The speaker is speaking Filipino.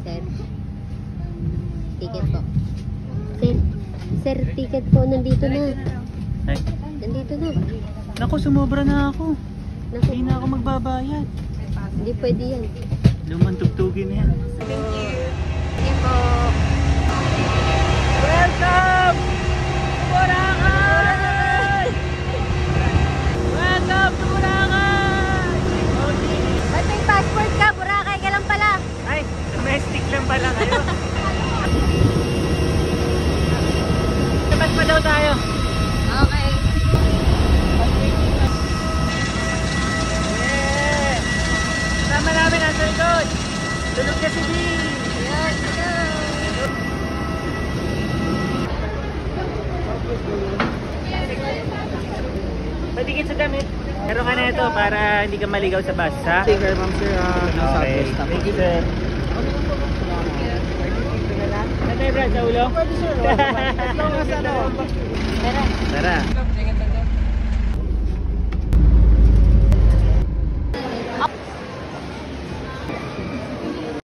sir. Ticket po. Sir, sir, ticket po. Nandito na. Ay. Nandito na. Naku, sumobra na ako. Naku, Hindi na ako magbabayad. hindi pwede yan. Lumang tugtugin na yan. Thank you. Thank you po. Welcome! Boracay! Welcome to Boracay! Ba't may passport ka? Boracay ka lang pala. Ay, domestic lang pala kayo. Dapat pa daw tayo. Okay. Yeah! Kasama namin ang likod. Tulog na si B. Ayan, go. Patikit sa damit. Meron ka na ito para hindi ka maligaw sa bus, ha? Sticker, ma'am sir. Okay. Thank you, sir. Ano tayo, Brad? Sa ulo? Pwede sir. As long as ano. Tara.